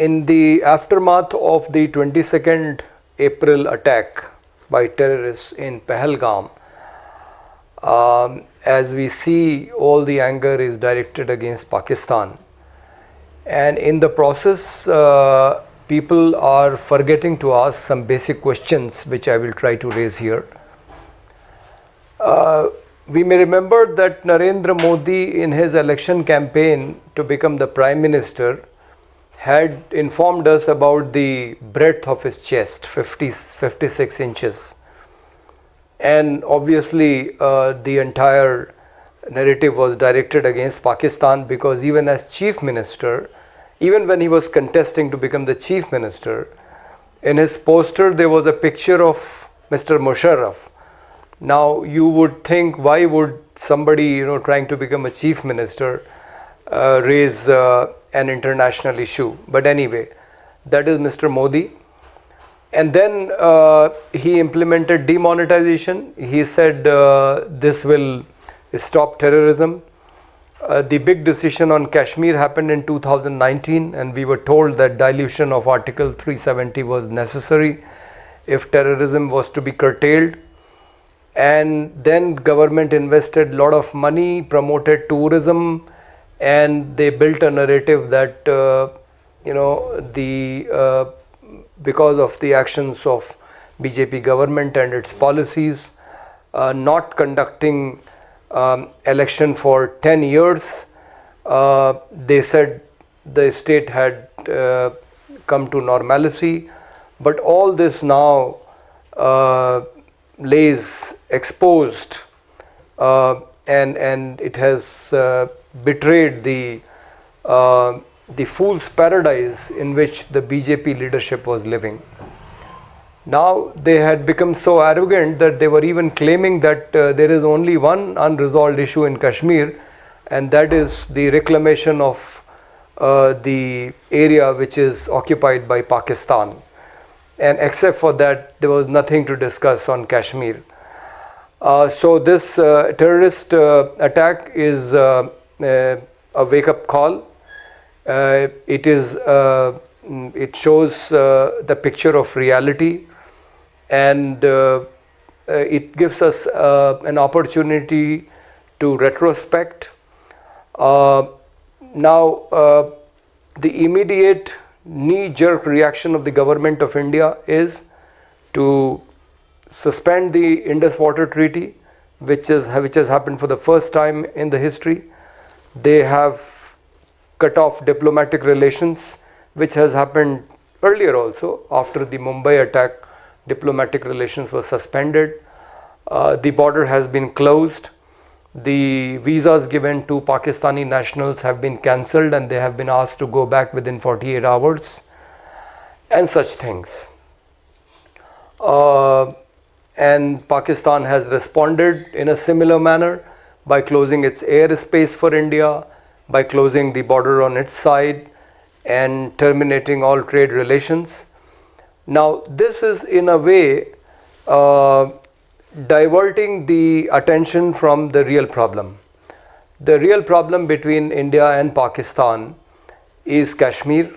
In the aftermath of the 22nd April attack by terrorists in Pahalgam, as we see, all the anger is directed against Pakistan, and in the process people are forgetting to ask some basic questions which I will try to raise here. We may remember that Narendra Modi, in his election campaign to become the Prime Minister, had informed us about the breadth of his chest, 56 inches. And obviously the entire narrative was directed against Pakistan, because even as Chief Minister, even when he was contesting to become the Chief Minister, in his poster there was a picture of Mr. Musharraf. Now you would think, why would somebody trying to become a Chief Minister raise an international issue? But anyway, that is Mr. Modi. And then he implemented demonetization. He said this will stop terrorism. The big decision on Kashmir happened in 2019, and we were told that dilution of Article 370 was necessary if terrorism was to be curtailed. And then government invested a lot of money, promoted tourism, and they built a narrative that because of the actions of BJP government and its policies, not conducting election for 10 years, they said the state had come to normalcy. But all this now lays exposed, and it has betrayed the fool's paradise in which the BJP leadership was living. Now they had become so arrogant that they were even claiming that there is only one unresolved issue in Kashmir, and that is the reclamation of the area which is occupied by Pakistan. And except for that, there was nothing to discuss on Kashmir. So this terrorist attack is a wake-up call. It shows the picture of reality, and it gives us an opportunity to retrospect. Now, the immediate knee-jerk reaction of the government of India is to suspend the Indus Water Treaty, which has happened for the first time in the history. They have cut off diplomatic relations, which has happened earlier also. After the Mumbai attack, diplomatic relations were suspended. The border has been closed. The visas given to Pakistani nationals have been cancelled, and they have been asked to go back within 48 hours and such things. And Pakistan has responded in a similar manner by closing its airspace for India, by closing the border on its side, and terminating all trade relations. Now this is in a way diverting the attention from the real problem. The real problem between India and Pakistan is Kashmir,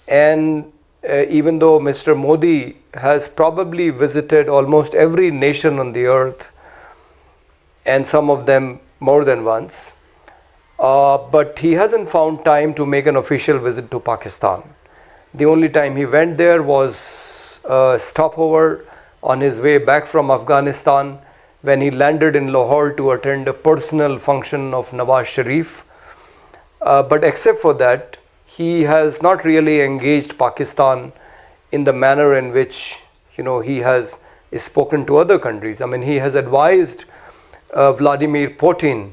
and even though Mr. Modi has probably visited almost every nation on the earth, and some of them more than once, but he hasn't found time to make an official visit to Pakistan. The only time he went there was a stopover on his way back from Afghanistan, when he landed in Lahore to attend a personal function of Nawaz Sharif. But except for that, he has not really engaged Pakistan in the manner in which he has spoken to other countries. I mean, he has advised Vladimir Putin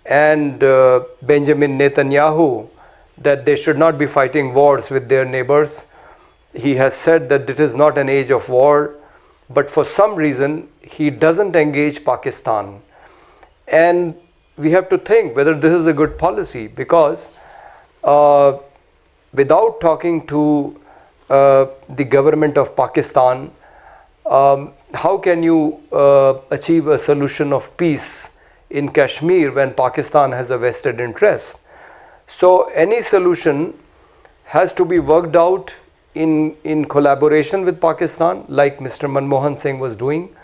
and Benjamin Netanyahu that they should not be fighting wars with their neighbors. He has said that it is not an age of war, but for some reason he doesn't engage Pakistan. And we have to think whether this is a good policy, because without talking to the government of Pakistan, how can you achieve a solution of peace in Kashmir when Pakistan has a vested interest? So any solution has to be worked out in collaboration with Pakistan, like Mr. Manmohan Singh was doing.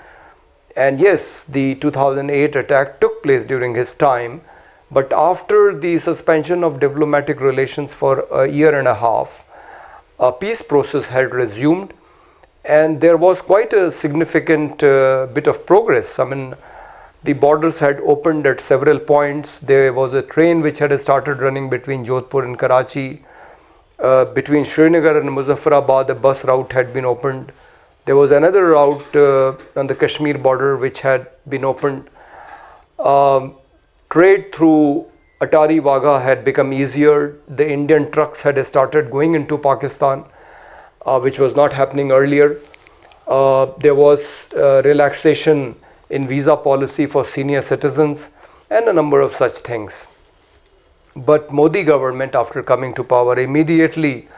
And yes, the 2008 attack took place during his time, but after the suspension of diplomatic relations for a year and a half, a peace process had resumed, and there was quite a significant bit of progress. I mean, the borders had opened at several points. There was a train which had started running between Jodhpur and Karachi. Between Srinagar and Muzaffarabad, a bus route had been opened. There was another route on the Kashmir border which had been opened. Trade through Atari Wagah had become easier. The Indian trucks had started going into Pakistan, which was not happening earlier. There was relaxation in visa policy for senior citizens and a number of such things. But Modi government, after coming to power, immediately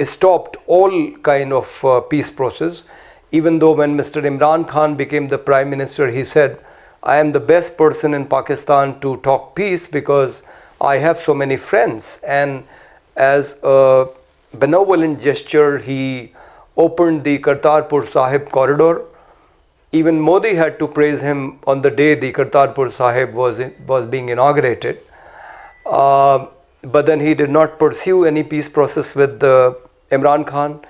stopped all kind of peace process. Even though when Mr. Imran Khan became the Prime Minister, he said, I am the best person in Pakistan to talk peace because I have so many friends. And as a benevolent gesture, he opened the Kartarpur Sahib corridor. Even Modi had to praise him on the day the Kartarpur Sahib was being inaugurated. But then he did not pursue any peace process with Imran Khan,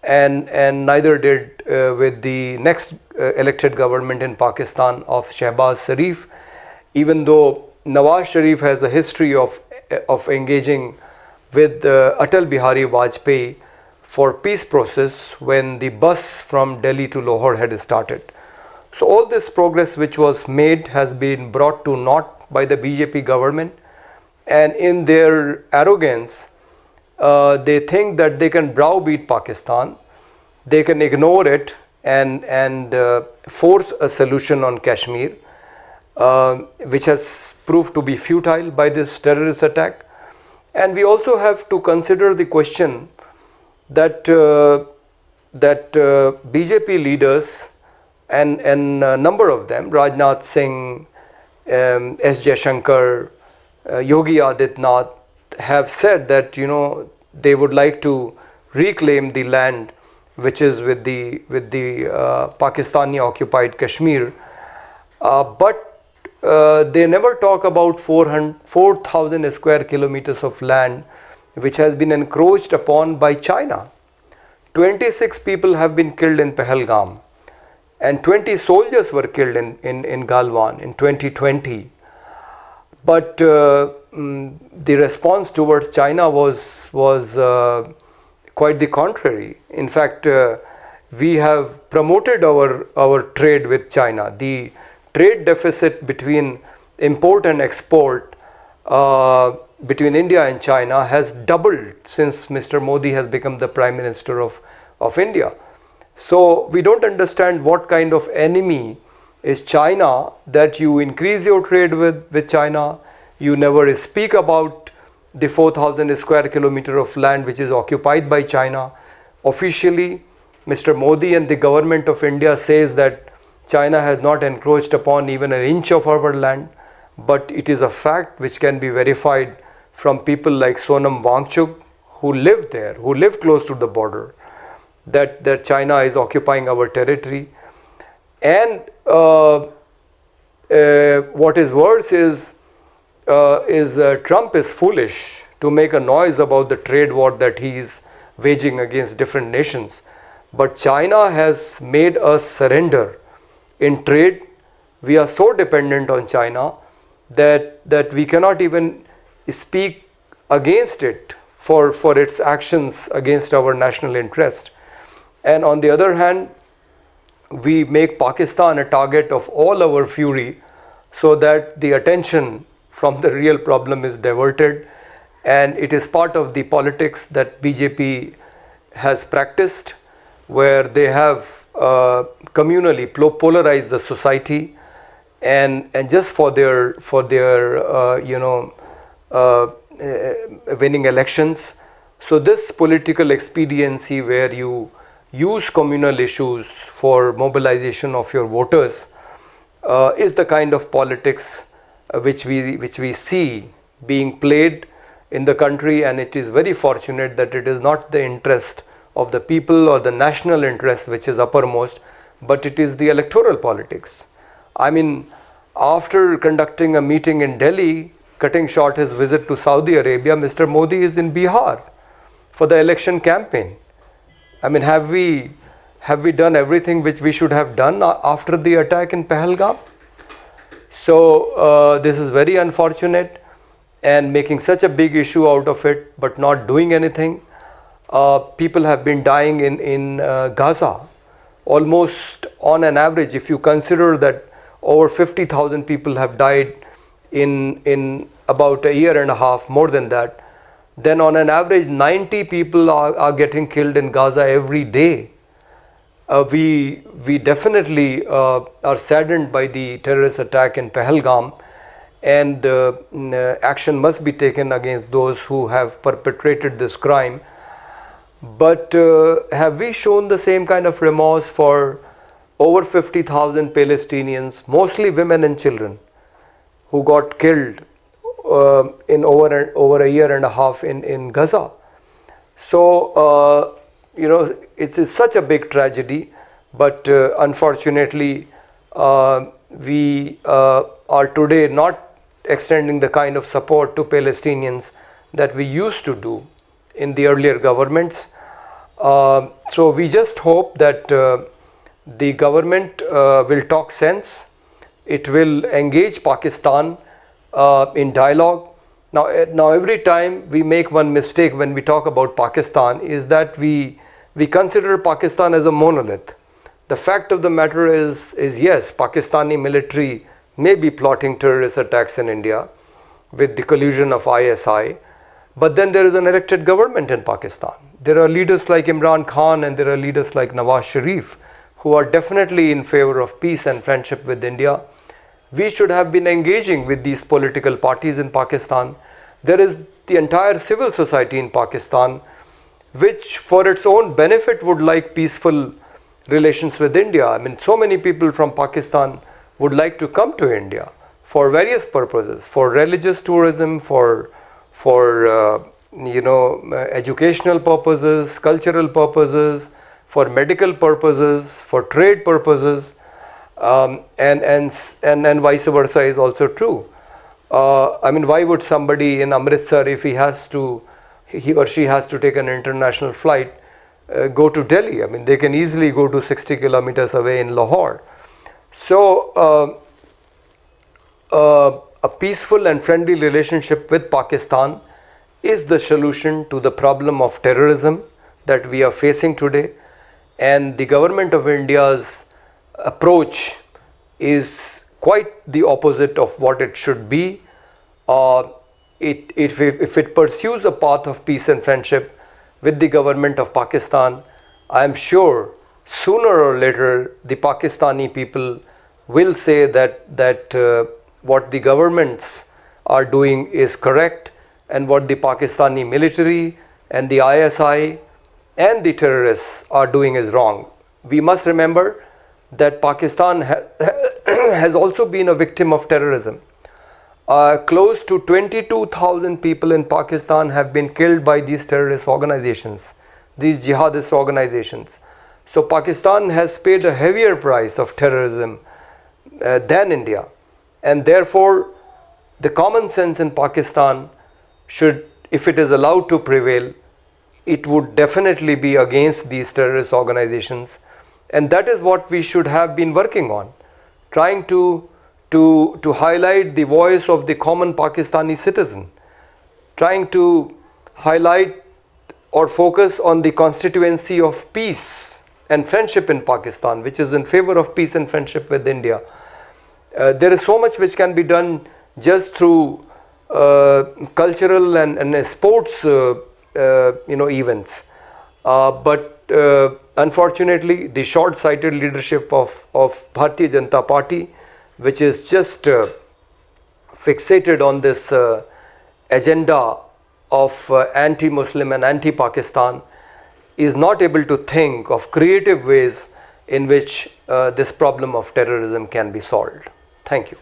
and neither did with the next elected government in Pakistan of Shehbaz Sharif, even though Nawaz Sharif has a history of engaging with Atal Bihari Vajpayee for peace process when the bus from Delhi to Lahore had started. So all this progress which was made has been brought to naught by the BJP government, and in their arrogance, they think that they can browbeat Pakistan, they can ignore it and force a solution on Kashmir, which has proved to be futile by this terrorist attack. And we also have to consider the question that BJP leaders and a number of them, Rajnath Singh, S. Jaishankar, Yogi Adityanath, have said that they would like to reclaim the land which is with the Pakistani occupied Kashmir, but they never talk about 4,000 square kilometers of land which has been encroached upon by China. 26 people have been killed in Pahalgam, and 20 soldiers were killed in Galwan in 2020. But the response towards China was quite the contrary. In fact, we have promoted our trade with China. The trade deficit between import and export between India and China has doubled since Mr. Modi has become the Prime Minister of India. So we don't understand what kind of enemy is China that you increase your trade with China. You never speak about the 4,000 square kilometer of land which is occupied by China. Officially, Mr. Modi and the government of India says that China has not encroached upon even an inch of our land, but it is a fact which can be verified from people like Sonam Wangchuk who live there, who live close to the border, that China is occupying our territory. And what is worse is Trump is foolish to make a noise about the trade war that he is waging against different nations. But China has made us surrender in trade. We are so dependent on China that we cannot even speak against it for its actions against our national interest. And on the other hand, we make Pakistan a target of all our fury so that the attention from the real problem is diverted, and it is part of the politics that BJP has practiced, where they have communally polarized the society, and just for their winning elections. So this political expediency where you use communal issues for mobilization of your voters is the kind of politics which we see being played in the country, and it is very fortunate that it is not the interest of the people or the national interest which is uppermost, but it is the electoral politics. I mean, after conducting a meeting in Delhi, cutting short his visit to Saudi Arabia, Mr. Modi is in Bihar for the election campaign. I mean, have we done everything which we should have done after the attack in Pahalgam? So this is very unfortunate, and making such a big issue out of it but not doing anything. People have been dying in Gaza, almost on an average, if you consider that over 50,000 people have died in about a year and a half, more than that, then on an average 90 people are getting killed in Gaza every day. We definitely are saddened by the terrorist attack in Pahalgam, and action must be taken against those who have perpetrated this crime. But have we shown the same kind of remorse for over 50,000 Palestinians, mostly women and children, who got killed in over a year and a half in Gaza? So it is such a big tragedy, but unfortunately we are today not extending the kind of support to Palestinians that we used to do in the earlier governments. So we just hope that the government will talk sense. It will engage Pakistan in dialogue. Now every time we make one mistake when we talk about Pakistan is that we consider Pakistan as a monolith. The fact of the matter is yes, Pakistani military may be plotting terrorist attacks in India with the collusion of ISI, but then there is an elected government in Pakistan. There are leaders like Imran Khan and there are leaders like Nawaz Sharif who are definitely in favor of peace and friendship with India. We should have been engaging with these political parties in Pakistan. There is the entire civil society in Pakistan which for its own benefit would like peaceful relations with India. I mean, so many people from Pakistan would like to come to India for various purposes, for religious tourism, for educational purposes, cultural purposes, for medical purposes, for trade purposes, and vice versa is also true. I mean, why would somebody in Amritsar, if he or she has to take an international flight, go to Delhi? I mean, they can easily go to 60 kilometers away in Lahore. So a peaceful and friendly relationship with Pakistan is the solution to the problem of terrorism that we are facing today, and the government of India's approach is quite the opposite of what it should be. If it pursues a path of peace and friendship with the government of Pakistan, I am sure sooner or later the Pakistani people will say that what the governments are doing is correct and what the Pakistani military and the ISI and the terrorists are doing is wrong. We must remember that Pakistan has also been a victim of terrorism. Close to 22,000 people in Pakistan have been killed by these terrorist organizations, these jihadist organizations. So Pakistan has paid a heavier price of terrorism than India, and therefore the common sense in Pakistan should, if it is allowed to prevail, it would definitely be against these terrorist organizations, and that is what we should have been working on, trying to highlight the voice of the common Pakistani citizen, trying to highlight or focus on the constituency of peace and friendship in Pakistan, which is in favor of peace and friendship with India. There is so much which can be done just through cultural and sports events, but unfortunately the short-sighted leadership of Bharatiya Janata Party, which is just fixated on this agenda of anti-Muslim and anti-Pakistan, is not able to think of creative ways in which this problem of terrorism can be solved. Thank you.